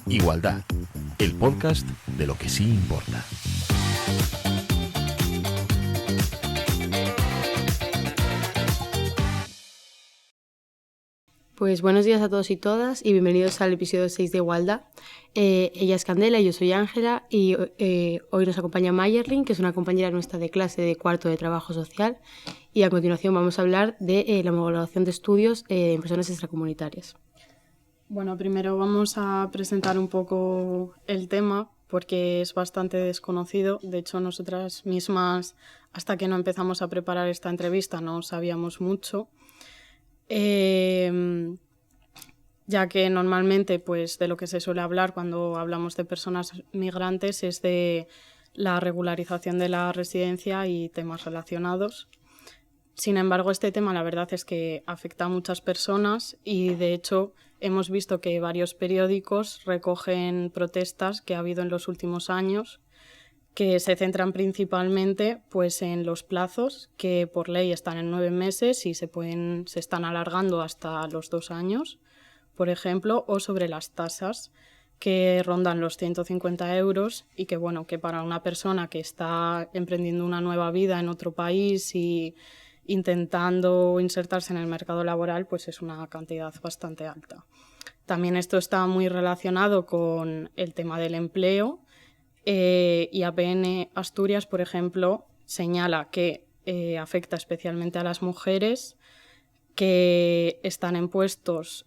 Igualdad, el podcast de lo que sí importa. Pues buenos días a todos y todas y bienvenidos al episodio 6 de Igualdad. Ella es Candela y yo soy Ángela y hoy nos acompaña Mayerlin, que es una compañera nuestra de clase de cuarto de trabajo social, y a continuación vamos a hablar de la homologación de estudios en personas extracomunitarias. Bueno, primero vamos a presentar un poco el tema porque es bastante desconocido. De hecho, nosotras mismas, hasta que no empezamos a preparar esta entrevista, no sabíamos mucho. Ya que normalmente pues, de lo que se suele hablar cuando hablamos de personas migrantes es de la regularización de la residencia y temas relacionados. Sin embargo, este tema la verdad es que afecta a muchas personas y de hecho hemos visto que varios periódicos recogen protestas que ha habido en los últimos años que se centran principalmente pues, en los plazos que por ley están en 9 meses y se están alargando hasta los 2 años, por ejemplo, o sobre las tasas que rondan los 150 euros y que, bueno, que para una persona que está emprendiendo una nueva vida en otro país y intentando insertarse en el mercado laboral, pues es una cantidad bastante alta. También esto está muy relacionado con el tema del empleo. Y APN Asturias, por ejemplo, señala que afecta especialmente a las mujeres que están en puestos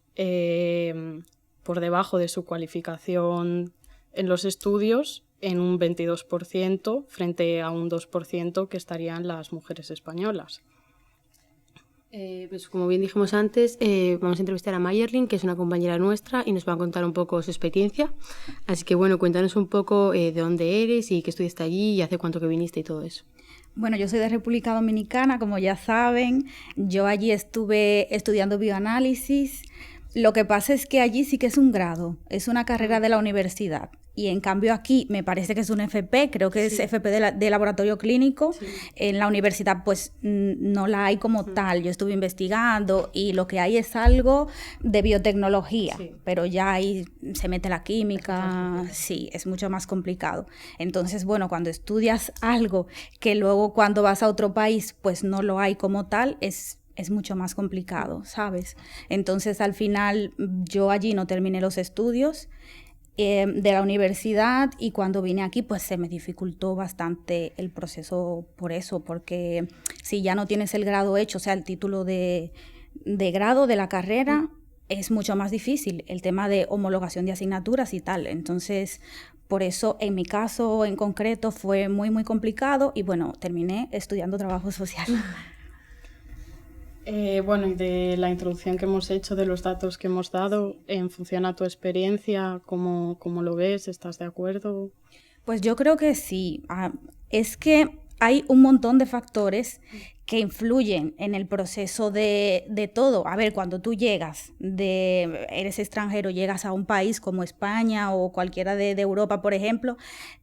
por debajo de su cualificación en los estudios en un 22% frente a un 2% que estarían las mujeres españolas. Pues como bien dijimos antes, vamos a entrevistar a Mayerlin, que es una compañera nuestra y nos va a contar un poco su experiencia. Así que bueno, cuéntanos un poco de dónde eres y qué estudiaste allí y hace cuánto que viniste y todo eso. Bueno, yo soy de República Dominicana, como ya saben. Yo allí estuve estudiando bioanálisis. Lo que pasa es que allí sí que es un grado, es una carrera de la universidad. Y en cambio aquí me parece que es un FP, creo que es FP de laboratorio clínico. Sí. En la universidad pues no la hay como tal. Yo estuve investigando y lo que hay es algo de biotecnología, pero ya ahí se mete la química, sí, es mucho más complicado. Entonces, bueno, cuando estudias algo que luego cuando vas a otro país pues no lo hay como tal, es mucho más complicado, ¿sabes? Entonces, al final, yo allí no terminé los estudios de la universidad y cuando vine aquí, pues se me dificultó bastante el proceso por eso, porque si ya no tienes el grado hecho, o sea, el título de grado de la carrera, es mucho más difícil el tema de homologación de asignaturas y tal. Entonces, por eso, en mi caso en concreto, fue muy, muy complicado y, bueno, terminé estudiando trabajo social. Bueno, y de la introducción que hemos hecho, de los datos que hemos dado, en función a tu experiencia, ¿cómo lo ves? ¿Estás de acuerdo? Pues yo creo que sí. Es que hay un montón de factores que influyen en el proceso de todo. A ver, cuando tú eres extranjero, llegas a un país como España o cualquiera de Europa, por ejemplo,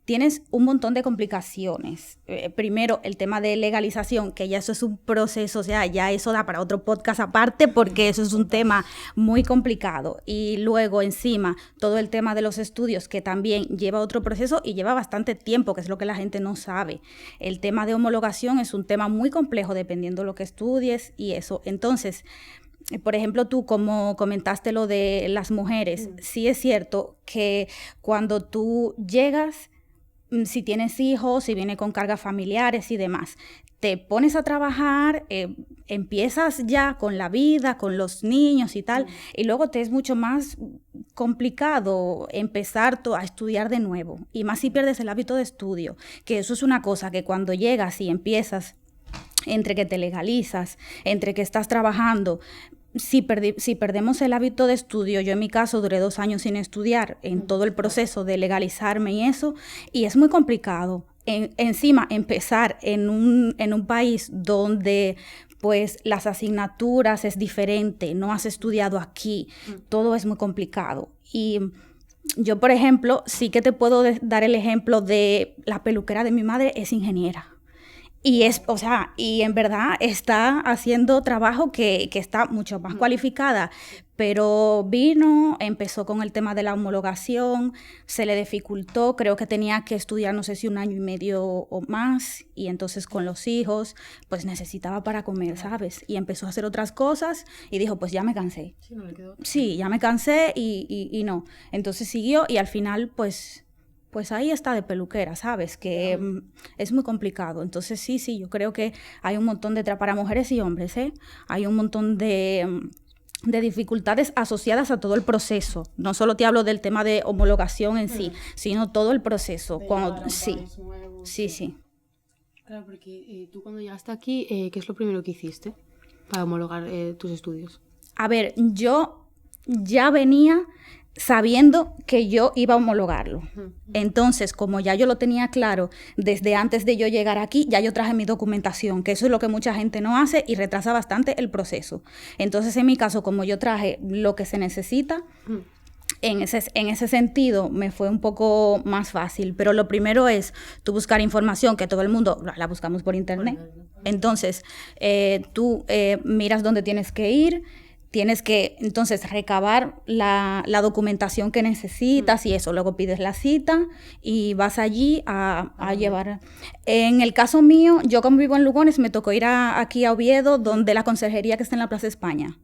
tienes un montón de complicaciones. Primero, el tema de legalización, que ya eso es un proceso, o sea, ya eso da para otro podcast aparte porque eso es un tema muy complicado. Y luego, encima, todo el tema de los estudios, que también lleva otro proceso y lleva bastante tiempo, que es lo que la gente no sabe. El tema de homologación es un tema muy complejo dependiendo de lo que estudies y eso. Entonces, por ejemplo, tú como comentaste lo de las mujeres, sí es cierto que cuando tú llegas, si tienes hijos, si vienes con cargas familiares y demás, te pones a trabajar, empiezas ya con la vida, con los niños y tal, y luego te es mucho más complicado empezar a estudiar de nuevo, y más si pierdes el hábito de estudio, que eso es una cosa que cuando llegas y empiezas, entre que te legalizas, entre que estás trabajando, si perdemos el hábito de estudio, yo en mi caso duré 2 años sin estudiar en todo el proceso de legalizarme y eso, y es muy complicado. Encima, empezar en un país donde pues las asignaturas es diferente, no has estudiado aquí, todo es muy complicado. Y yo, por ejemplo, sí que te puedo dar el ejemplo de la peluquera de mi madre, es ingeniera. Y en verdad está haciendo trabajo que está mucho más cualificada, pero empezó con el tema de la homologación, se le dificultó, creo que tenía que estudiar, no sé si 1 año y medio o más, y entonces con los hijos, pues necesitaba para comer, ¿sabes? Y empezó a hacer otras cosas y dijo, pues ya me cansé. Sí, no le quedó. Sí, ya me cansé y no. Entonces siguió y al final, pues ahí está de peluquera, ¿sabes? Que es muy complicado. Entonces sí, yo creo que hay un montón para mujeres y hombres, ¿eh? Hay un montón de dificultades asociadas a todo el proceso. No solo te hablo del tema de homologación en sí, sino todo el proceso. Sí. Claro, porque tú cuando llegaste aquí, ¿qué es lo primero que hiciste para homologar tus estudios? A ver, yo ya venía sabiendo que yo iba a homologarlo. Entonces, como ya yo lo tenía claro desde antes de yo llegar aquí, ya yo traje mi documentación, que eso es lo que mucha gente no hace y retrasa bastante el proceso. Entonces, en mi caso, como yo traje lo que se necesita, en ese sentido me fue un poco más fácil. Pero lo primero es tú buscar información, que todo el mundo la buscamos por internet. Entonces, tú miras dónde tienes que ir. Tienes que, entonces, recabar la documentación que necesitas y eso. Luego pides la cita y vas allí a llevar. En el caso mío, yo como vivo en Lugones, me tocó ir aquí a Oviedo, donde la conserjería que está en la Plaza España.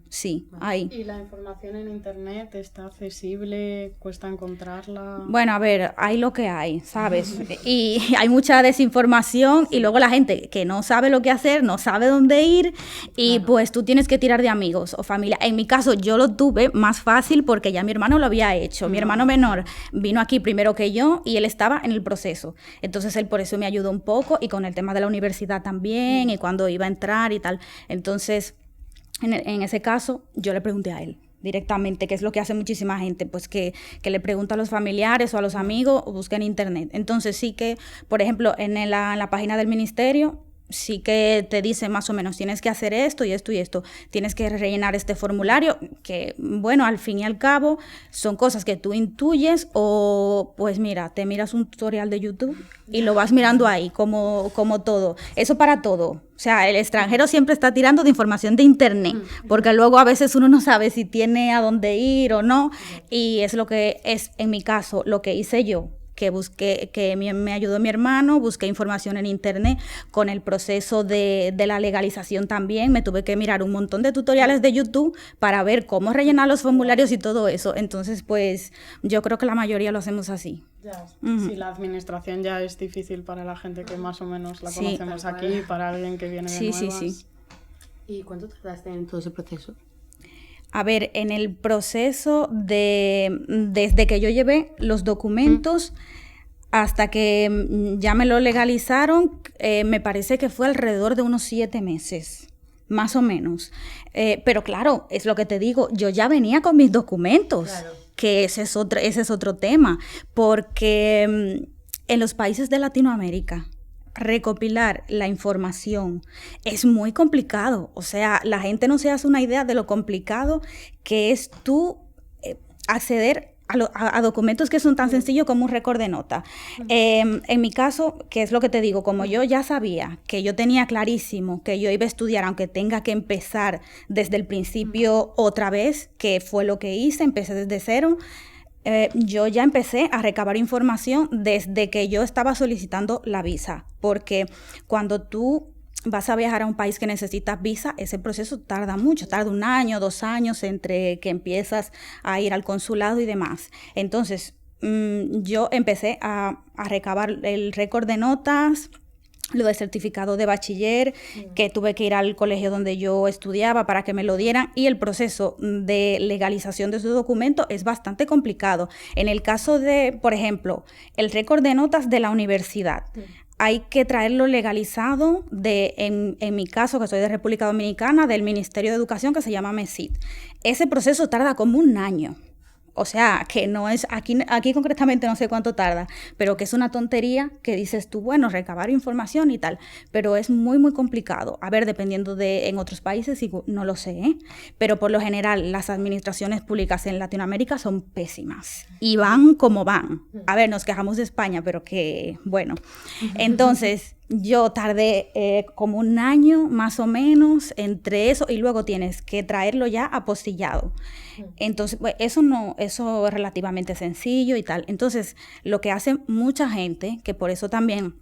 Sí, ahí. ¿Y la información en internet está accesible? ¿Cuesta encontrarla? Bueno, a ver, hay lo que hay, ¿sabes? Y hay mucha desinformación y luego la gente que no sabe lo que hacer, no sabe dónde ir y pues tú tienes que tirar de amigos o familia. En mi caso yo lo tuve más fácil porque ya mi hermano lo había hecho. Mi hermano menor vino aquí primero que yo y él estaba en el proceso. Entonces él por eso me ayudó un poco y con el tema de la universidad también y cuando iba a entrar y tal. Entonces, en ese caso, yo le pregunté a él directamente, que es lo que hace muchísima gente, pues que le pregunta a los familiares o a los amigos o busca en internet. Entonces sí que, por ejemplo, en la página del ministerio, sí que te dice más o menos, tienes que hacer esto y esto y esto, tienes que rellenar este formulario, que bueno, al fin y al cabo son cosas que tú intuyes o pues mira, te miras un tutorial de YouTube y lo vas mirando ahí, como todo, eso para todo. O sea, el extranjero siempre está tirando de información de internet, porque luego a veces uno no sabe si tiene a dónde ir o no, y es lo que es, en mi caso, lo que hice yo, que busqué, que me ayudó mi hermano, busqué información en internet con el proceso de la legalización también, me tuve que mirar un montón de tutoriales de YouTube para ver cómo rellenar los formularios y todo eso, entonces pues yo creo que la mayoría lo hacemos así. Sí, la administración ya es difícil para la gente que más o menos la conocemos aquí, para alguien que viene de nuevas. Sí. ¿Y cuánto tardaste en todo ese proceso? A ver, en el proceso desde que yo llevé los documentos hasta que ya me lo legalizaron, me parece que fue alrededor de unos 7 meses, más o menos. Pero claro, es lo que te digo, yo ya venía con mis documentos, que ese es otro tema, porque en los países de Latinoamérica, recopilar la información es muy complicado. O sea, la gente no se hace una idea de lo complicado que es tú acceder a documentos que son tan sencillos como un récord de nota. En mi caso, que es lo que te digo, como yo ya sabía que yo tenía clarísimo que yo iba a estudiar, aunque tenga que empezar desde el principio otra vez, que fue lo que hice, empecé desde cero, yo ya empecé a recabar información desde que yo estaba solicitando la visa, porque cuando tú vas a viajar a un país que necesitas visa, ese proceso tarda mucho, tarda 1 año, 2 años entre que empiezas a ir al consulado y demás. Entonces, yo empecé a recabar el récord de notas, lo del certificado de bachiller, que tuve que ir al colegio donde yo estudiaba para que me lo dieran, y el proceso de legalización de esos documentos es bastante complicado. En el caso de, por ejemplo, el récord de notas de la universidad, hay que traerlo legalizado en mi caso, que soy de República Dominicana, del Ministerio de Educación, que se llama MESID. Ese proceso tarda como 1 año. O sea, que no es, aquí concretamente no sé cuánto tarda, pero que es una tontería que dices tú, bueno, recabar información y tal, pero es muy, muy complicado. A ver, dependiendo en otros países, no lo sé, ¿eh? Pero por lo general las administraciones públicas en Latinoamérica son pésimas y van como van. A ver, nos quejamos de España, pero que, bueno. Entonces, Yo tardé como un año más o menos entre eso y luego tienes que traerlo ya apostillado. Entonces, pues, eso es relativamente sencillo y tal. Entonces, lo que hace mucha gente, que por eso también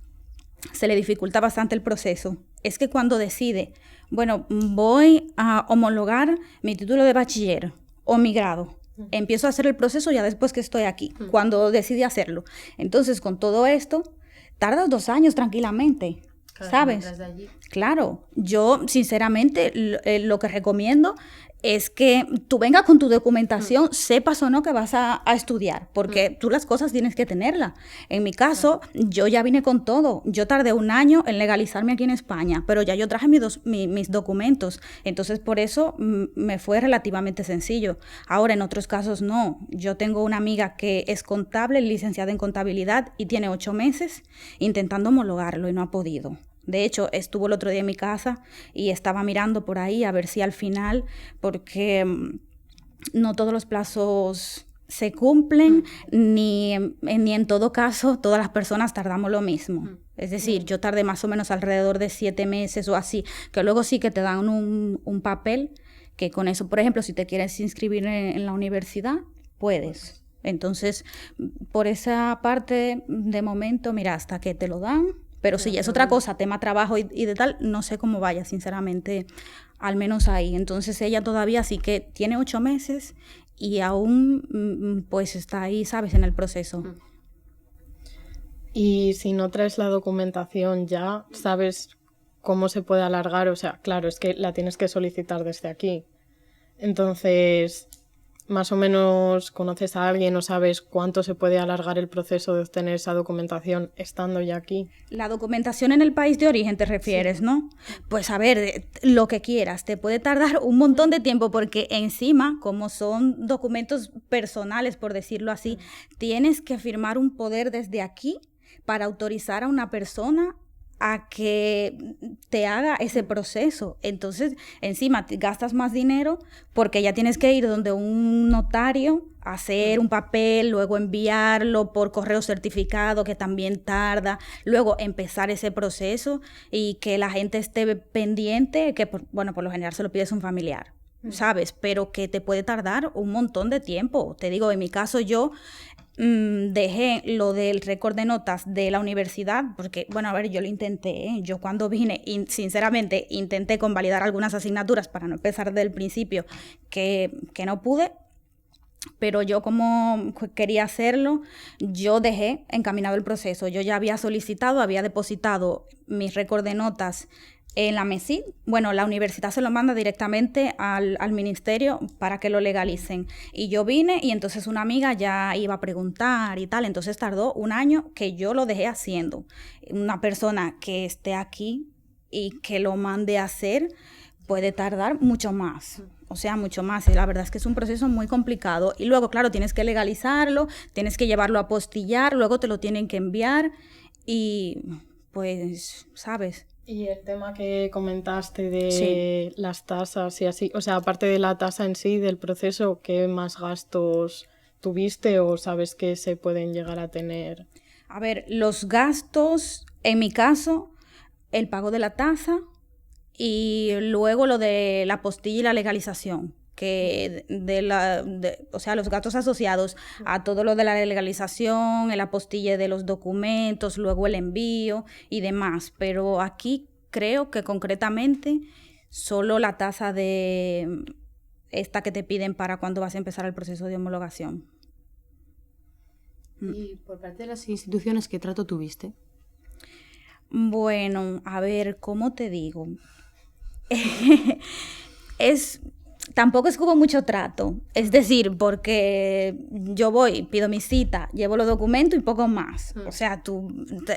se le dificulta bastante el proceso, es que cuando decide, bueno, voy a homologar mi título de bachiller o mi grado, empiezo a hacer el proceso ya después que estoy aquí, cuando decide hacerlo. Entonces, con todo esto, tardas 2 años tranquilamente, ¿sabes? Claro, yo sinceramente lo que recomiendo es que tú vengas con tu documentación, sepas o no que vas a estudiar, porque tú las cosas tienes que tenerlas. En mi caso, yo ya vine con todo. Yo tardé 1 año en legalizarme aquí en España, pero ya yo traje mis documentos. Entonces, por eso me fue relativamente sencillo. Ahora, en otros casos, no. Yo tengo una amiga que es contable, licenciada en contabilidad, y tiene 8 meses intentando homologarlo y no ha podido. De hecho, estuvo el otro día en mi casa y estaba mirando por ahí a ver si al final, porque no todos los plazos se cumplen, ni en todo caso todas las personas tardamos lo mismo. Es decir, yo tardé más o menos alrededor de 7 meses o así, que luego sí que te dan un papel, que con eso, por ejemplo, si te quieres inscribir en la universidad, puedes. Entonces, por esa parte, de momento, mira, hasta que te lo dan. Pero si es otra cosa, tema trabajo y de tal, no sé cómo vaya, sinceramente, al menos ahí. Entonces ella todavía sí que tiene 8 meses y aún pues está ahí, ¿sabes?, en el proceso. Y si no traes la documentación ya, ¿sabes cómo se puede alargar? O sea, claro, es que la tienes que solicitar desde aquí. Entonces, más o menos conoces a alguien o sabes cuánto se puede alargar el proceso de obtener esa documentación estando ya aquí. La documentación en el país de origen te refieres, sí, ¿no? Pues a ver, lo que quieras, te puede tardar un montón de tiempo porque encima, como son documentos personales, por decirlo así, tienes que firmar un poder desde aquí para autorizar a una persona a que te haga ese proceso. Entonces, encima te gastas más dinero porque ya tienes que ir donde un notario, hacer un papel, luego enviarlo por correo certificado, que también tarda, luego empezar ese proceso y que la gente esté pendiente, que por lo general se lo pides a un familiar, ¿sabes? Pero que te puede tardar un montón de tiempo. Te digo, en mi caso yo dejé lo del récord de notas de la universidad porque, bueno, a ver, yo lo intenté, ¿eh? Yo cuando vine, sinceramente, intenté convalidar algunas asignaturas para no empezar del principio, que no pude, pero yo como quería hacerlo, yo dejé encaminado el proceso. Yo ya había solicitado, había depositado mi récord de notas en la MESID. Bueno, la universidad se lo manda directamente al ministerio para que lo legalicen. Y yo vine y entonces una amiga ya iba a preguntar y tal. Entonces tardó 1 año que yo lo dejé haciendo. Una persona que esté aquí y que lo mande a hacer puede tardar mucho más. O sea, mucho más. La verdad es que es un proceso muy complicado. Y luego, claro, tienes que legalizarlo, tienes que llevarlo a apostillar, luego te lo tienen que enviar y pues, ¿sabes? Y el tema que comentaste de las tasas y así, o sea, aparte de la tasa en sí, del proceso, ¿qué más gastos tuviste o sabes que se pueden llegar a tener? A ver, los gastos, en mi caso, el pago de la tasa y luego lo de la apostilla y la legalización, que o sea, los gastos asociados a todo lo de la legalización, el apostille de los documentos, luego el envío y demás. Pero aquí creo que concretamente solo la tasa de esta que te piden para cuando vas a empezar el proceso de homologación. ¿Y por parte de las instituciones qué trato tuviste? Bueno, a ver, ¿cómo te digo? Tampoco es que hubo mucho trato, es decir, porque yo voy, pido mi cita, llevo los documentos y poco más. O sea,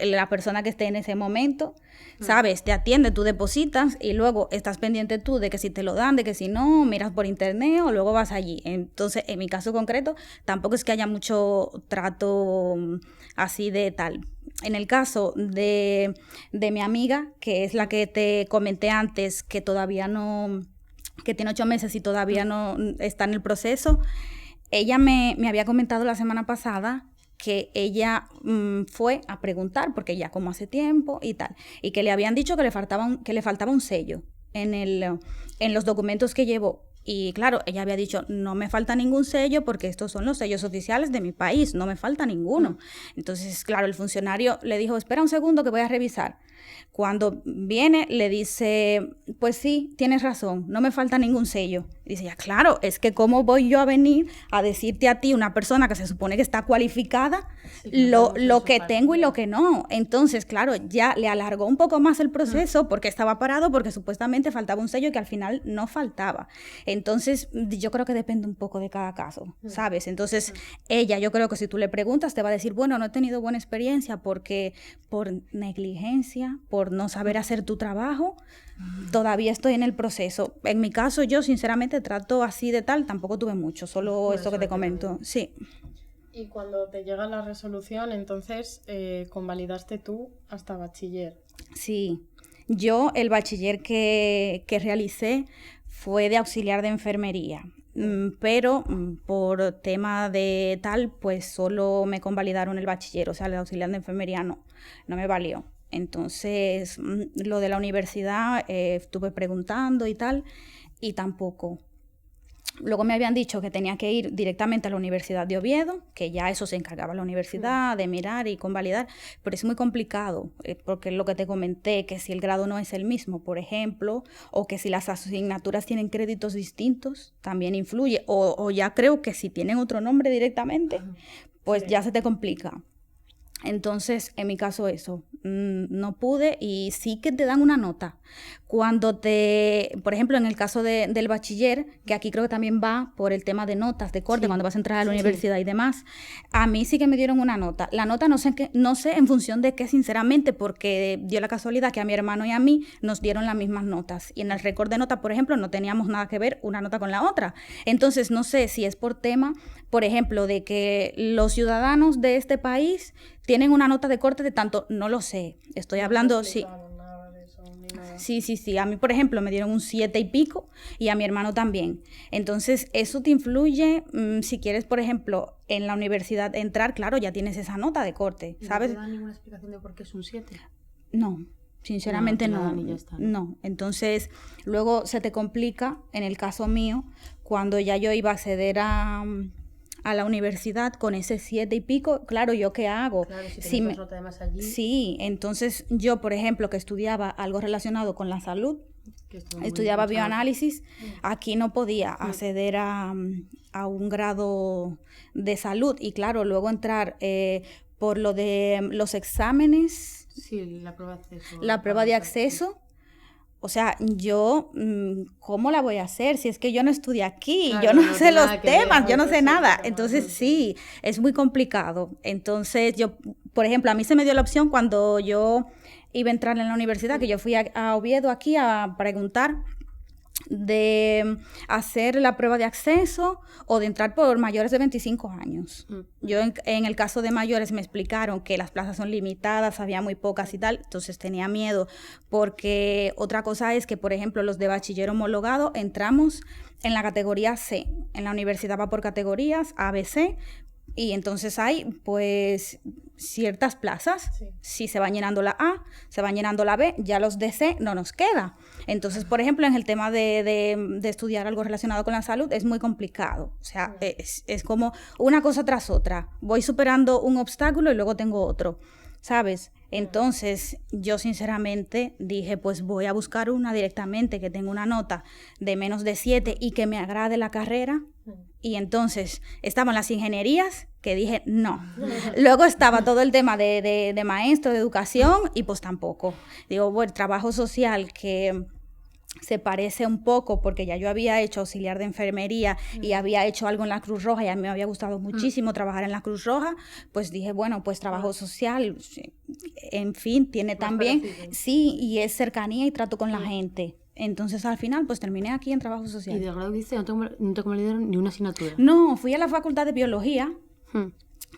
la persona que esté en ese momento, ¿sabes? Te atiende, tú depositas y luego estás pendiente tú de que si te lo dan, de que si no, miras por internet o luego vas allí. Entonces, en mi caso concreto, tampoco es que haya mucho trato así de tal. En el caso de mi amiga, que es la que te comenté antes, que todavía no, que tiene 8 meses y todavía no está en el proceso, ella me había comentado la semana pasada que ella fue a preguntar, porque ya como hace tiempo y tal, y que le habían dicho que le faltaba un sello en los documentos que llevó. Y claro, ella había dicho, no me falta ningún sello porque estos son los sellos oficiales de mi país, no me falta ninguno. Entonces, claro, el funcionario le dijo, espera un segundo que voy a revisar. Cuando viene, le dice, pues sí, tienes razón, no me falta ningún sello. Y dice, ya claro, es que cómo voy yo a venir a decirte a ti, una persona que se supone que está cualificada, lo que tengo y lo que no. Entonces, claro, ya le alargó un poco más el proceso porque estaba parado, porque supuestamente faltaba un sello que al final no faltaba. Entonces, yo creo que depende un poco de cada caso, ¿sabes? Entonces, ella, yo creo que si tú le preguntas, te va a decir, bueno, no he tenido buena experiencia porque por negligencia, por no saber hacer tu trabajo, todavía estoy en el proceso. En mi caso, yo sinceramente trato así de tal, tampoco tuve mucho, solo esto que te comento. Sí. Y cuando te llega la resolución, entonces convalidaste tú hasta bachiller. Sí, yo el bachiller que realicé fue de auxiliar de enfermería, pero por tema de tal, pues solo me convalidaron el bachiller, o sea, el auxiliar de enfermería no me valió. Entonces, lo de la universidad estuve preguntando y tal, y tampoco. Luego me habían dicho que tenía que ir directamente a la Universidad de Oviedo, que ya eso se encargaba la universidad de mirar y convalidar, pero es muy complicado, porque es lo que te comenté, que si el grado no es el mismo, por ejemplo, o que si las asignaturas tienen créditos distintos, también influye, o ya creo que si tienen otro nombre directamente, pues ya se te complica. Entonces, en mi caso eso, no pude, y sí que te dan una nota. Cuando por ejemplo, en el caso del bachiller, que aquí creo que también va por el tema de notas, de corte, cuando vas a entrar a la universidad y demás, a mí sí que me dieron una nota. La nota no sé en función de qué, sinceramente, porque dio la casualidad que a mi hermano y a mí nos dieron las mismas notas. Y en el récord de nota, por ejemplo, no teníamos nada que ver una nota con la otra. Entonces, no sé si es por tema, por ejemplo, de que los ciudadanos de este país tienen una nota de corte de tanto, no lo sé. Estoy hablando, sí. Sí. A mí, por ejemplo, me dieron un 7 y pico y a mi hermano también. Entonces, eso te influye. Si quieres, por ejemplo, en la universidad entrar, claro, ya tienes esa nota de corte, ¿sabes? ¿No te dan ninguna explicación de por qué es un 7? No, sinceramente no. No. Entonces, luego se te complica, en el caso mío, cuando ya yo iba a acceder a la universidad con ese 7 y pico, claro, ¿yo qué hago? Claro, si nota además allí. Sí, entonces yo, por ejemplo, que estudiaba algo relacionado con la salud, estudiaba bioanálisis, aquí no podía acceder a un grado de salud, y claro, luego entrar por lo de los exámenes. Sí, la prueba de acceso. La prueba de acceso. O sea, yo, ¿cómo la voy a hacer? Si es que yo no estudié aquí, claro, yo no sé los temas, ver, yo no sé nada. Sí, entonces, sí, es muy complicado. Entonces, yo, por ejemplo, a mí se me dio la opción cuando yo iba a entrar en la universidad, que yo fui a Oviedo aquí a preguntar de hacer la prueba de acceso o de entrar por mayores de 25 años. Yo en el caso de mayores me explicaron que las plazas son limitadas, había muy pocas y tal, entonces tenía miedo, porque otra cosa es que, por ejemplo, los de bachiller homologado entramos en la categoría C, en la universidad va por categorías A, B, C, y entonces hay pues ciertas plazas. Si se va llenando la A, se va llenando la B, ya los de C no nos queda. Entonces, por ejemplo, en el tema de estudiar algo relacionado con la salud es muy complicado. O sea, es como una cosa tras otra. Voy superando un obstáculo y luego tengo otro, ¿sabes? Entonces, yo sinceramente dije, pues voy a buscar una directamente que tenga una nota de menos de 7 y que me agrade la carrera. Y entonces estaban las ingenierías, que dije no. Luego estaba todo el tema de maestro, de educación, y pues tampoco. Digo, bueno, trabajo social, que se parece un poco, porque ya yo había hecho auxiliar de enfermería y había hecho algo en la Cruz Roja y a mí me había gustado muchísimo trabajar en la Cruz Roja, pues dije, bueno, pues trabajo social, en fin, tiene también, sí, y es cercanía y trato con la gente. Entonces, al final, pues terminé aquí en trabajo social. ¿Y de grado dice no te convalidaron ni una asignatura? No, fui a la facultad de biología,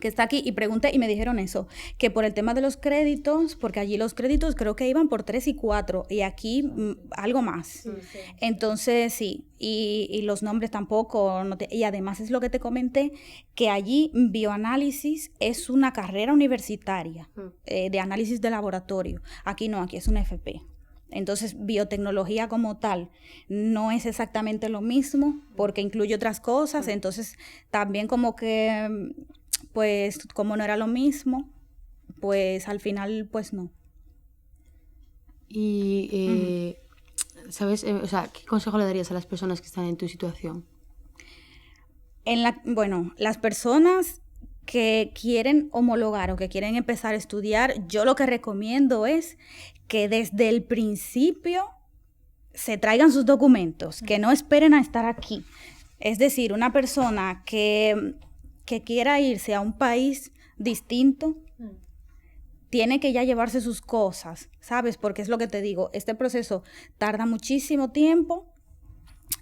que está aquí, y pregunté y me dijeron eso, que por el tema de los créditos, porque allí los créditos creo que iban por 3 y 4 y aquí algo más. Sí. Entonces sí, y los nombres tampoco, y además es lo que te comenté, que allí bioanálisis es una carrera universitaria de análisis de laboratorio. Aquí no, aquí es una FP. Entonces, biotecnología como tal no es exactamente lo mismo porque incluye otras cosas, entonces también como que, pues, como no era lo mismo, pues al final, pues no. Y, ¿sabes? O sea, ¿qué consejo le darías a las personas que están en tu situación? Bueno, las personas que quieren homologar o que quieren empezar a estudiar, yo lo que recomiendo es que desde el principio se traigan sus documentos, que no esperen a estar aquí. Es decir, una persona que quiera irse a un país distinto, tiene que ya llevarse sus cosas, ¿sabes? Porque es lo que te digo, este proceso tarda muchísimo tiempo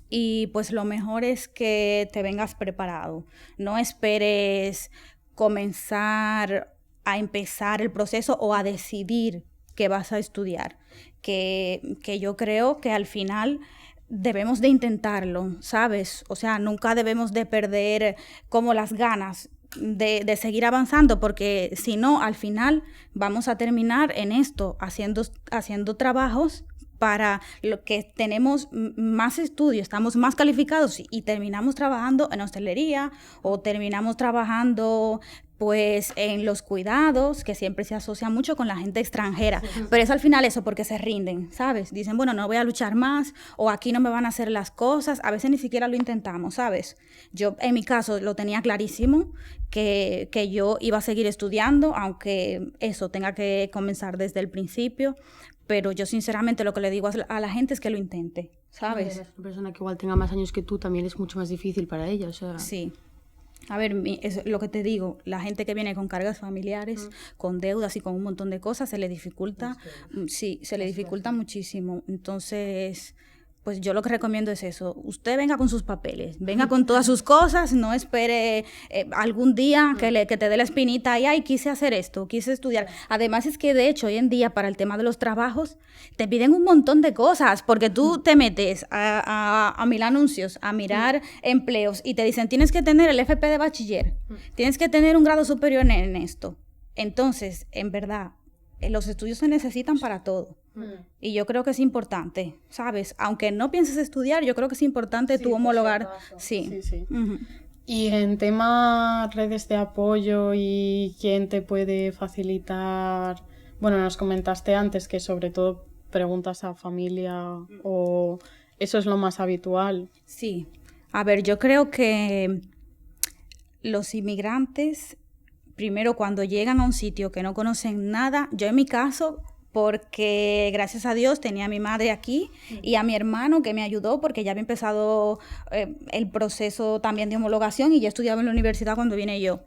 y pues lo mejor es que te vengas preparado. No esperes comenzar a empezar el proceso o a decidir que vas a estudiar, que yo creo que al final debemos de intentarlo, ¿sabes? O sea, nunca debemos de perder como las ganas de seguir avanzando, porque si no, al final vamos a terminar en esto, haciendo trabajos para lo que tenemos más estudios, estamos más calificados y terminamos trabajando en hostelería o terminamos trabajando pues en los cuidados, que siempre se asocia mucho con la gente extranjera, pero es al final eso porque se rinden, ¿sabes? Dicen, bueno, no voy a luchar más o aquí no me van a hacer las cosas, a veces ni siquiera lo intentamos, ¿sabes? Yo en mi caso lo tenía clarísimo que yo iba a seguir estudiando, aunque eso tenga que comenzar desde el principio, pero yo sinceramente lo que le digo a la gente es que lo intente, ¿sabes? Una persona que igual tenga más años que tú también es mucho más difícil para ella, o sea... Sí. A ver, es lo que te digo, la gente que viene con cargas familiares, con deudas y con un montón de cosas, se le dificulta, sí, se le dificulta muchísimo. Entonces, pues yo lo que recomiendo es eso, usted venga con sus papeles, venga con todas sus cosas, no espere algún día que te dé la espinita y, ay, quise hacer esto, quise estudiar. Además es que, de hecho, hoy en día, para el tema de los trabajos, te piden un montón de cosas, porque tú te metes a mirar anuncios, a mirar empleos, y te dicen, tienes que tener el FP de bachiller, tienes que tener un grado superior en esto. Entonces, en verdad, los estudios se necesitan para todo. Y yo creo que es importante, ¿sabes? Aunque no pienses estudiar, yo creo que es importante tú homologar. Sí. Uh-huh. Y en tema redes de apoyo y quién te puede facilitar, bueno, nos comentaste antes que sobre todo preguntas a familia o eso es lo más habitual. Sí, a ver, yo creo que los inmigrantes, primero cuando llegan a un sitio que no conocen nada, yo en mi caso, porque gracias a Dios tenía a mi madre aquí y a mi hermano que me ayudó porque ya había empezado el proceso también de homologación y ya estudiaba en la universidad cuando vine yo.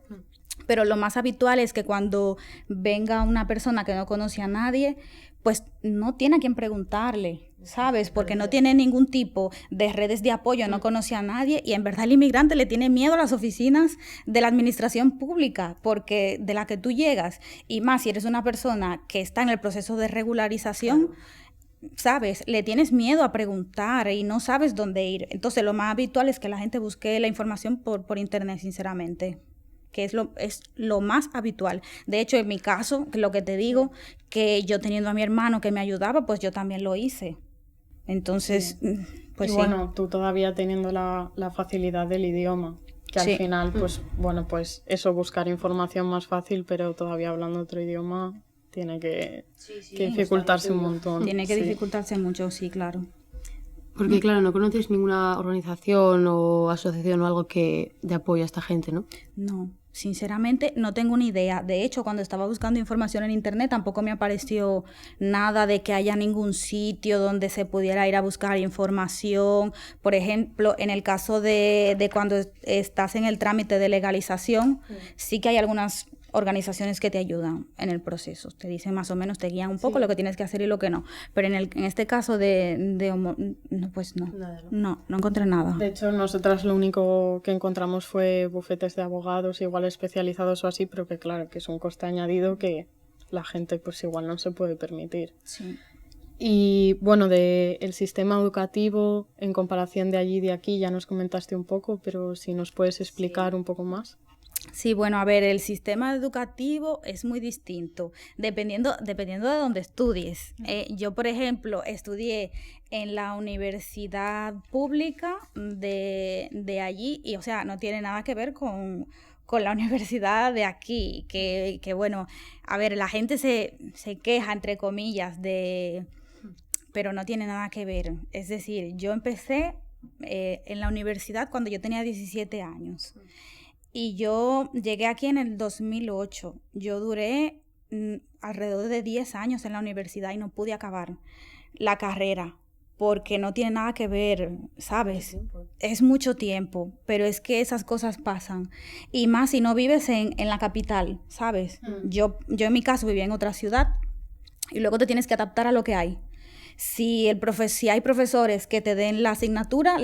Pero lo más habitual es que cuando venga una persona que no conoce a nadie, pues no tiene a quien preguntarle, ¿sabes? Porque no tiene ningún tipo de redes de apoyo, no conoce a nadie y en verdad el inmigrante le tiene miedo a las oficinas de la administración pública porque de la que tú llegas y más si eres una persona que está en el proceso de regularización, ¿sabes? Le tienes miedo a preguntar y no sabes dónde ir. Entonces lo más habitual es que la gente busque la información por internet, sinceramente, que es lo más habitual. De hecho, en mi caso, lo que te digo, que yo teniendo a mi hermano que me ayudaba, pues yo también lo hice. Entonces, pues y bueno, tú todavía teniendo la facilidad del idioma, que al final, pues bueno, pues eso, buscar información más fácil, pero todavía hablando otro idioma tiene que dificultarse un montón. Tiene que dificultarse mucho, sí, claro. Porque claro, no conoces ninguna organización o asociación o algo que de apoyo a esta gente, ¿no? No, sinceramente no tengo ni idea. De hecho, cuando estaba buscando información en internet tampoco me apareció nada de que haya ningún sitio donde se pudiera ir a buscar información. Por ejemplo, en el caso de cuando estás en el trámite de legalización, sí que hay algunas organizaciones que te ayudan en el proceso. Te dicen más o menos, te guían un poco lo que tienes que hacer y lo que no. Pero en este caso pues no. Nada, No encontré nada. De hecho, nosotras lo único que encontramos fue bufetes de abogados igual especializados o así, pero que claro, que es un coste añadido que la gente pues igual no se puede permitir. Sí. Y bueno, del sistema educativo en comparación de allí y de aquí ya nos comentaste un poco, pero si nos puedes explicar un poco más. Sí, bueno, a ver, el sistema educativo es muy distinto, dependiendo de dónde estudies. Yo, por ejemplo, estudié en la universidad pública de allí y, o sea, no tiene nada que ver con la universidad de aquí, que bueno, a ver, la gente se queja, entre comillas, pero no tiene nada que ver. Es decir, yo empecé en la universidad cuando yo tenía 17 años. Y yo llegué aquí en el 2008. Yo duré alrededor de 10 años en la universidad y no pude acabar la carrera porque no tiene nada que ver, ¿sabes? Es mucho tiempo, pero es que esas cosas pasan. Y más si no vives en la capital, ¿sabes? Yo en mi caso vivía en otra ciudad y luego te tienes que adaptar a lo que hay. Si hay profesores que te den la asignatura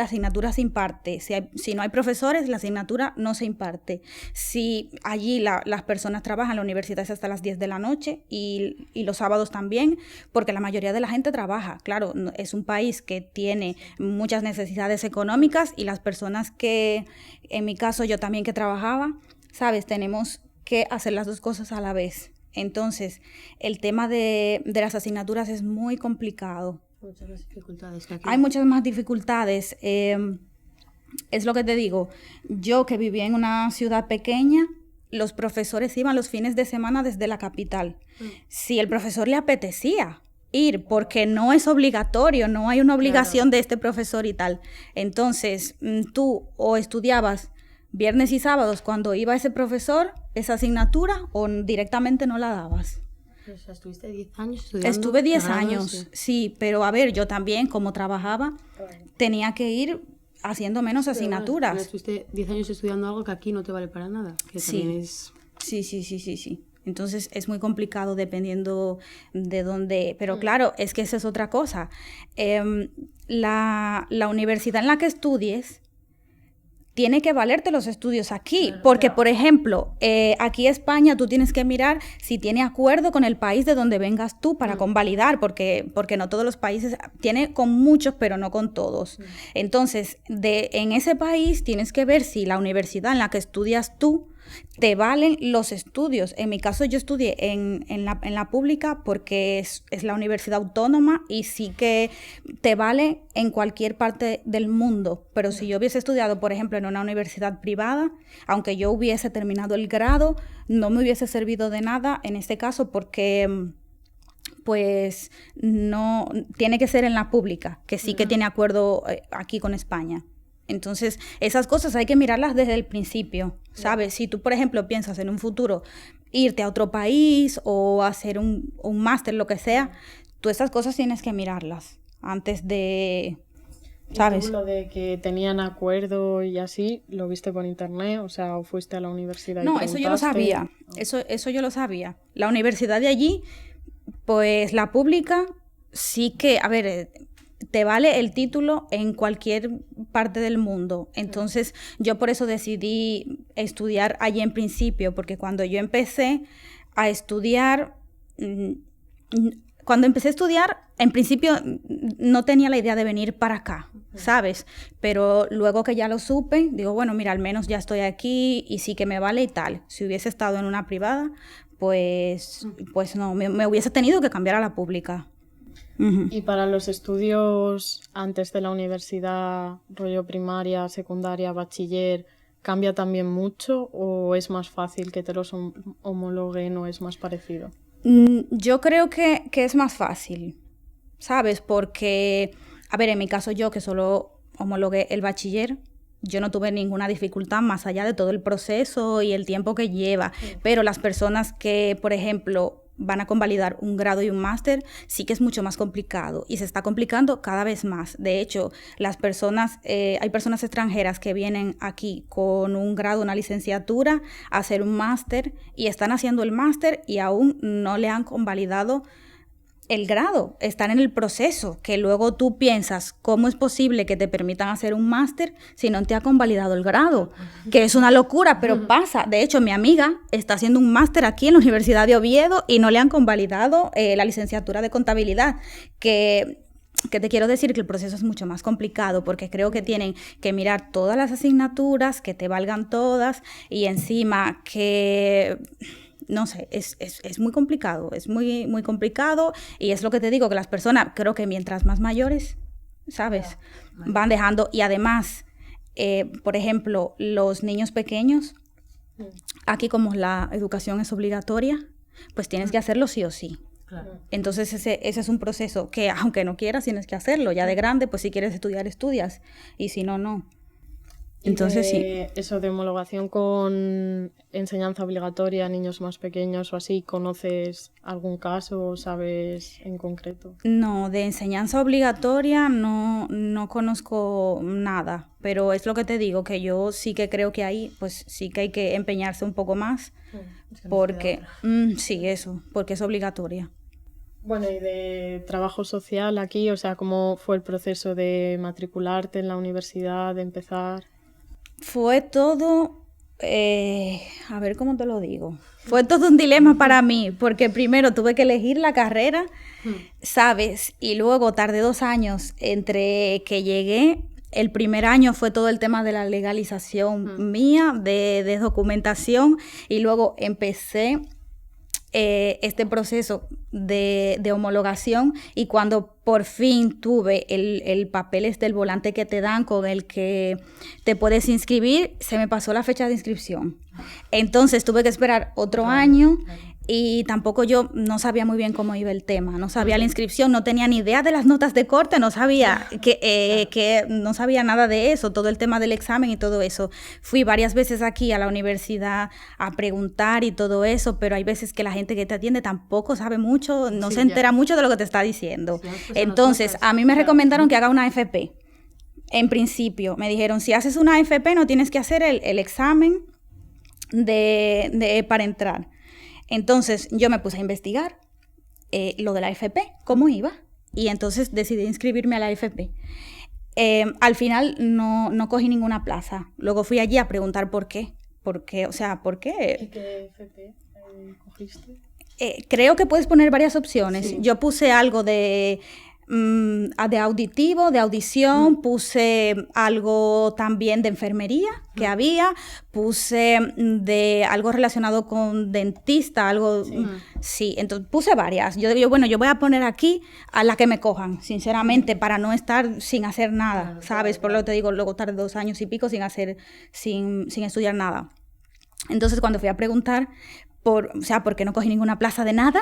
se imparte. Si no hay profesores, la asignatura no se imparte. Si allí las personas trabajan, la universidad es hasta las 10 de la noche y los sábados también, porque la mayoría de la gente trabaja. Claro, es un país que tiene muchas necesidades económicas y las personas que, en mi caso yo también que trabajaba, ¿sabes? Tenemos que hacer las dos cosas a la vez. Entonces, el tema de las asignaturas es muy complicado. Muchas más dificultades que aquí. Hay muchas más dificultades. Es lo que te digo. Yo que vivía en una ciudad pequeña, los profesores iban los fines de semana desde la capital. Si el profesor le apetecía ir, porque no es obligatorio, no hay una obligación de este profesor y tal. Entonces, tú o estudiabas viernes y sábados cuando iba ese profesor, esa asignatura, o directamente no la dabas. O sea, ¿estuviste 10 años estudiando? Estuve 10 años, sí, pero a ver, yo también, como trabajaba, tenía que ir haciendo menos asignaturas. Bueno, estuviste 10 años estudiando algo que aquí no te vale para nada. Que también es... Sí. Entonces es muy complicado dependiendo de dónde... Pero claro, es que esa es otra cosa. La universidad en la que estudies tiene que valerte los estudios aquí, porque, por ejemplo, aquí en España tú tienes que mirar si tiene acuerdo con el país de donde vengas tú para convalidar, porque no todos los países, tiene con muchos, pero no con todos. Entonces, en ese país tienes que ver si la universidad en la que estudias tú te valen los estudios. En mi caso yo estudié en la pública porque es la universidad autónoma y sí que te vale en cualquier parte del mundo. Pero si yo hubiese estudiado, por ejemplo, en una universidad privada, aunque yo hubiese terminado el grado, no me hubiese servido de nada en este caso porque pues no tiene que ser en la pública, que sí que tiene acuerdo aquí con España. Entonces, esas cosas hay que mirarlas desde el principio, ¿sabes? Si tú, por ejemplo, piensas en un futuro irte a otro país o hacer un máster, lo que sea, tú esas cosas tienes que mirarlas antes de, ¿sabes? ¿Y tú lo de que tenían acuerdo y así, lo viste por internet? O sea, ¿o fuiste a la universidad y No, eso yo lo sabía. Eso yo lo sabía. La universidad de allí, pues la pública, sí que, a ver, te vale el título en cualquier parte del mundo. Entonces, yo por eso decidí estudiar allí en principio, porque cuando yo empecé a estudiar, en principio no tenía la idea de venir para acá, ¿sabes? Pero luego que ya lo supe, digo, bueno, mira, al menos ya estoy aquí y sí que me vale y tal. Si hubiese estado en una privada, pues no, me hubiese tenido que cambiar a la pública. Y para los estudios antes de la universidad, rollo primaria, secundaria, bachiller, ¿cambia también mucho o es más fácil que te los homologuen o es más parecido? Yo creo que es más fácil, ¿sabes? Porque, a ver, en mi caso yo que solo homologué el bachiller, yo no tuve ninguna dificultad más allá de todo el proceso y el tiempo que lleva. Pero las personas que, por ejemplo, van a convalidar un grado y un máster, sí que es mucho más complicado y se está complicando cada vez más. De hecho, hay personas extranjeras que vienen aquí con un grado, una licenciatura, a hacer un máster y están haciendo el máster y aún no le han convalidado el grado, están en el proceso, que luego tú piensas, ¿cómo es posible que te permitan hacer un máster si no te ha convalidado el grado? Que es una locura, pero pasa. De hecho, mi amiga está haciendo un máster aquí en la Universidad de Oviedo y no le han convalidado la licenciatura de contabilidad, que te quiero decir que el proceso es mucho más complicado porque creo que tienen que mirar todas las asignaturas, que te valgan todas y encima que... No sé, es muy complicado, es muy, muy complicado y es lo que te digo, que las personas, creo que mientras más mayores, ¿sabes? Van dejando y además, por ejemplo, los niños pequeños, aquí como la educación es obligatoria, pues tienes que hacerlo sí o sí. Claro. Entonces ese es un proceso que aunque no quieras tienes que hacerlo, ya de grande, pues si quieres estudiar, estudias y si no, no. Entonces sí. Eso de homologación con enseñanza obligatoria a niños más pequeños o así, ¿conoces algún caso o sabes en concreto? No, de enseñanza obligatoria no conozco nada, pero es lo que te digo, que yo sí que creo que ahí pues sí que hay que empeñarse un poco más, porque sí, eso, porque es obligatoria. Bueno, y de trabajo social aquí, o sea, ¿cómo fue el proceso de matricularte en la universidad, de empezar? Fue todo, a ver cómo te lo digo, fue todo un dilema para mí, porque primero tuve que elegir la carrera, ¿sabes? Y luego tardé 2 años entre que llegué. El primer año fue todo el tema de la legalización mía, de documentación, y luego empecé este proceso de homologación y cuando por fin tuve el papel del volante que te dan con el que te puedes inscribir, se me pasó la fecha de inscripción. Entonces tuve que esperar otro año y tampoco yo no sabía muy bien cómo iba el tema, no sabía la inscripción, no tenía ni idea de las notas de corte, no sabía que no sabía nada de eso, todo el tema del examen y todo eso. Fui varias veces aquí a la universidad a preguntar y todo eso, pero hay veces que la gente que te atiende tampoco sabe mucho, no se entera mucho de lo que te está diciendo. Entonces, a mí me recomendaron que haga una AFP. En principio, me dijeron, si haces una AFP no tienes que hacer el examen para entrar. Entonces yo me puse a investigar lo de la AFP, cómo iba, y entonces decidí inscribirme a la AFP. Al final no cogí ninguna plaza. Luego fui allí a preguntar por qué. ¿Por qué? O sea, ¿por qué? ¿Y qué AFP cogiste? Creo que puedes poner varias opciones. Sí. Yo puse algo de auditivo, de audición, puse algo también de enfermería que había, puse de algo relacionado con dentista, algo, sí, entonces puse varias. Yo digo, bueno, yo voy a poner aquí a la que me cojan, sinceramente, para no estar sin hacer nada, ¿sabes? Por lo que te digo, luego tardé 2 años y pico sin estudiar nada. Entonces, cuando fui a preguntar, ¿por qué no cogí ninguna plaza de nada?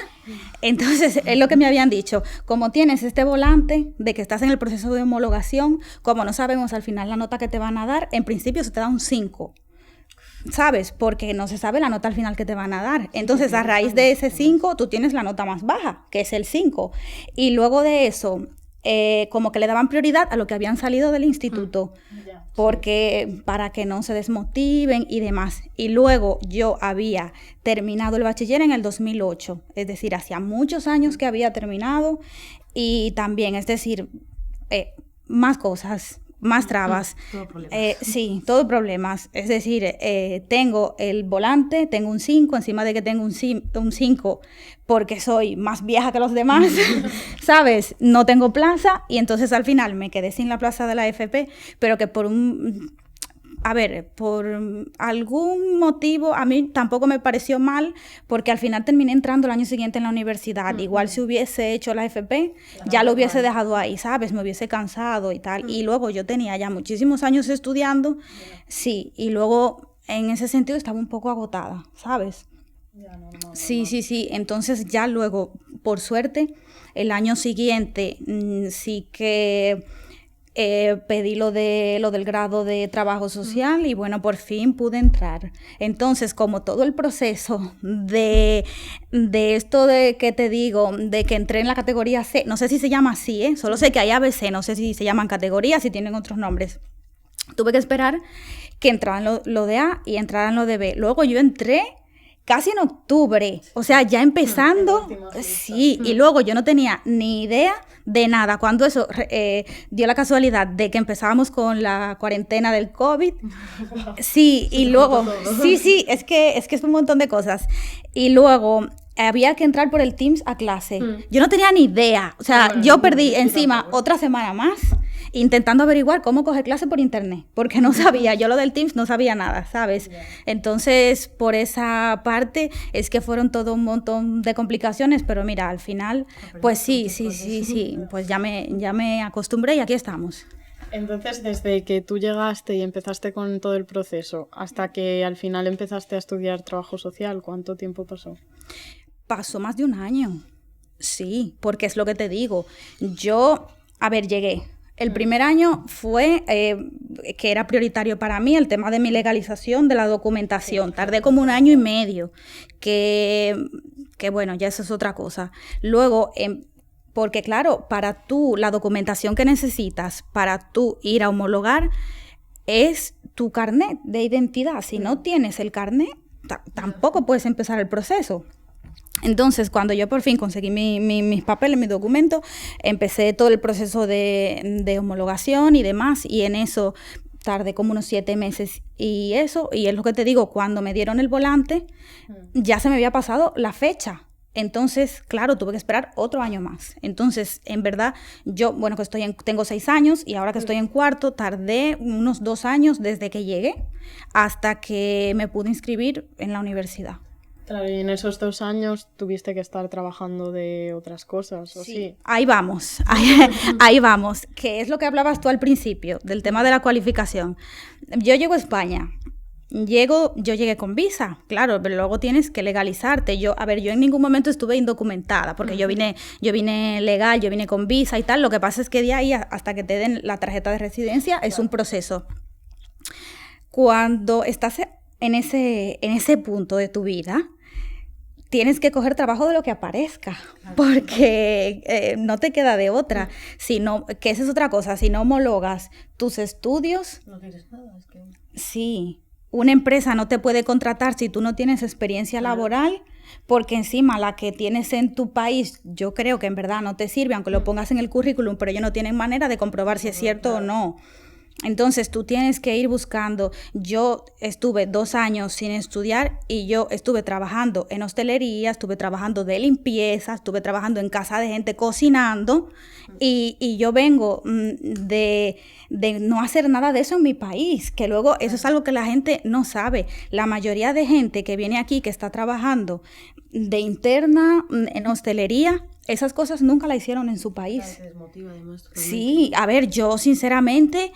Entonces, es lo que me habían dicho. Como tienes este volante de que estás en el proceso de homologación, como no sabemos al final la nota que te van a dar, en principio se te da un 5. ¿Sabes? Porque no se sabe la nota al final que te van a dar. Entonces, a raíz de ese 5, tú tienes la nota más baja, que es el 5. Y luego de eso, como que le daban prioridad a lo que habían salido del instituto, porque para que no se desmotiven y demás. Y luego yo había terminado el bachiller en el 2008, es decir, hacía muchos años que había terminado y también, es decir, más cosas, más trabas. Todo problemas. Sí, todo problemas. Es decir, tengo el volante, tengo un 5, encima de que tengo un 5 porque soy más vieja que los demás, ¿sabes? No tengo plaza y entonces al final me quedé sin la plaza de la FP, pero que por algún motivo a mí tampoco me pareció mal porque al final terminé entrando el año siguiente en la universidad. Igual si hubiese hecho la FP, ya lo hubiese dejado ahí, ¿sabes? Me hubiese cansado y tal. Y luego yo tenía ya muchísimos años estudiando, sí, y luego en ese sentido estaba un poco agotada, ¿sabes? Sí. Entonces ya luego, por suerte, el año siguiente sí que pedí lo del grado de trabajo social y bueno, por fin pude entrar. Entonces, como todo el proceso de esto de que te digo, de que entré en la categoría C, no sé si se llama así, solo sé que hay ABC, no sé si se llaman categorías, si tienen otros nombres. Tuve que esperar que entraran lo de A y entraran lo de B. Luego yo entré casi en octubre, o sea, ya empezando, sí, y luego yo no tenía ni idea de nada, cuando eso dio la casualidad de que empezábamos con la cuarentena del COVID, sí, y luego, sí, es que es un montón de cosas, y luego había que entrar por el Teams a clase, yo no tenía ni idea, o sea, yo perdí encima otra semana más, intentando averiguar cómo coger clase por internet, porque no sabía, yo lo del Teams no sabía nada, ¿sabes? Entonces, por esa parte es que fueron todo un montón de complicaciones, pero mira, al final, pues sí, pues ya me acostumbré y aquí estamos. Entonces, desde que tú llegaste y empezaste con todo el proceso hasta que al final empezaste a estudiar trabajo social, ¿cuánto tiempo pasó? Pasó más de un año, sí, porque es lo que te digo, llegué. El primer año fue que era prioritario para mí el tema de mi legalización de la documentación. Tardé como 1 año y medio, que bueno, ya eso es otra cosa. Luego, porque claro, la documentación que necesitas para tú ir a homologar es tu carnet de identidad. Si no tienes el carnet, tampoco puedes empezar el proceso. Entonces, cuando yo por fin conseguí mis papeles, mis documentos, empecé todo el proceso de homologación y demás, y en eso tardé como unos 7 meses y eso, y es lo que te digo, cuando me dieron el volante, ya se me había pasado la fecha. Entonces, claro, tuve que esperar otro año más. Entonces, en verdad, yo, bueno, tengo 6 años y ahora que estoy en cuarto, tardé unos 2 años desde que llegué hasta que me pude inscribir en la universidad. Claro, y en esos 2 años tuviste que estar trabajando de otras cosas, ¿o sí? Ahí vamos, que es lo que hablabas tú al principio, del tema de la cualificación. Yo llego a España, yo llegué con visa, claro, pero luego tienes que legalizarte. Yo en ningún momento estuve indocumentada, porque yo vine legal, yo vine con visa y tal. Lo que pasa es que de ahí hasta que te den la tarjeta de residencia es un proceso. Cuando estás en ese punto de tu vida, tienes que coger trabajo de lo que aparezca, porque no te queda de otra. Que esa es otra cosa, si no homologas tus estudios, no tienes nada, es que... Sí, una empresa no te puede contratar si tú no tienes experiencia laboral, porque encima la que tienes en tu país, yo creo que en verdad no te sirve, aunque lo pongas en el currículum, pero ellos no tienen manera de comprobar si es cierto o no. Entonces tú tienes que ir buscando. Yo estuve 2 años sin estudiar y yo estuve trabajando en hostelería, estuve trabajando de limpieza, estuve trabajando en casa de gente cocinando y yo vengo de no hacer nada de eso en mi país, que luego eso es algo que la gente no sabe. La mayoría de gente que viene aquí, que está trabajando de interna en hostelería, esas cosas nunca la hicieron en su país. Se desmotiva además, totalmente. Sí, a ver, yo sinceramente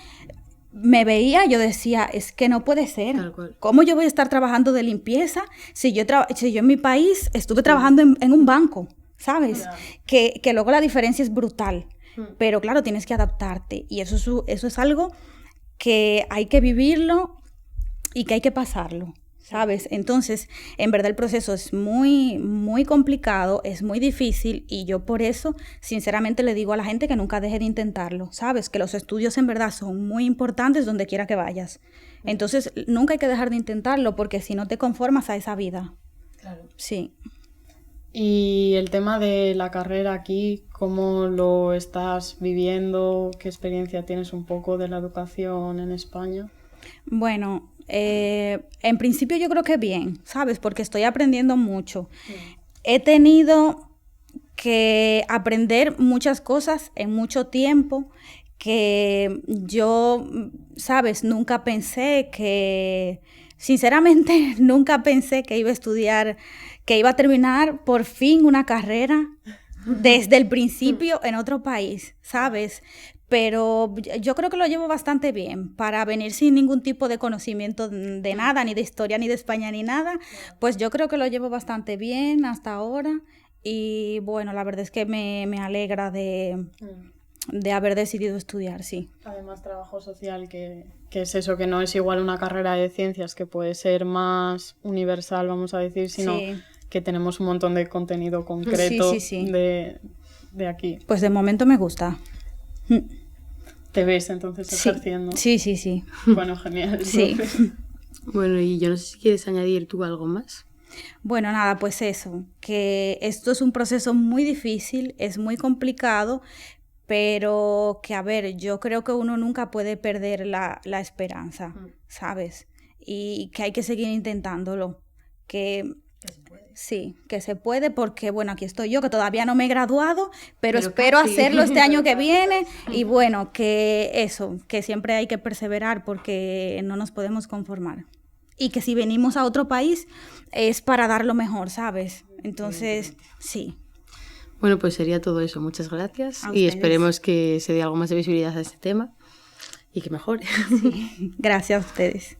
me veía, yo decía, es que no puede ser. Tal cual. ¿Cómo yo voy a estar trabajando de limpieza si yo en mi país estuve trabajando en un banco, ¿sabes? Que luego la diferencia es brutal. Pero claro, tienes que adaptarte y eso es algo que hay que vivirlo y que hay que pasarlo, ¿sabes? Entonces, en verdad el proceso es muy, muy complicado, es muy difícil y yo por eso, sinceramente, le digo a la gente que nunca deje de intentarlo, ¿sabes? Que los estudios en verdad son muy importantes donde quiera que vayas. Entonces, nunca hay que dejar de intentarlo porque si no te conformas a esa vida. Claro. Sí. Y el tema de la carrera aquí, ¿cómo lo estás viviendo? ¿Qué experiencia tienes un poco de la educación en España? Bueno, en principio yo creo que bien, ¿sabes? Porque estoy aprendiendo mucho. Sí. He tenido que aprender muchas cosas en mucho tiempo que yo, ¿sabes? Sinceramente, nunca pensé que iba a estudiar, que iba a terminar por fin una carrera desde el principio en otro país, ¿sabes? Pero yo creo que lo llevo bastante bien. Para venir sin ningún tipo de conocimiento de nada, ni de historia, ni de España, ni nada, pues yo creo que lo llevo bastante bien hasta ahora. Y bueno, la verdad es que me alegra de de haber decidido estudiar, sí. Además, trabajo social, que es eso, que no es igual una carrera de ciencias, que puede ser más universal, vamos a decir, sino que tenemos un montón de contenido concreto de aquí. Pues de momento me gusta. ¿Te ves entonces ejerciendo? Sí. Bueno, genial. Sí. Bueno, y yo no sé si quieres añadir tú algo más. Bueno, nada, pues eso, que esto es un proceso muy difícil, es muy complicado, pero que, a ver, yo creo que uno nunca puede perder la esperanza, ¿sabes? Y que hay que seguir intentándolo, que se puede. Sí, que se puede, porque, bueno, aquí estoy yo, que todavía no me he graduado, pero espero hacerlo este año que viene, y bueno, que eso, que siempre hay que perseverar porque no nos podemos conformar. Y que si venimos a otro país es para dar lo mejor, ¿sabes? Entonces, sí. Bueno, pues sería todo eso. Muchas gracias. A y ustedes. esperemos que se dé algo más de visibilidad a este tema y que mejore. Sí. Gracias a ustedes.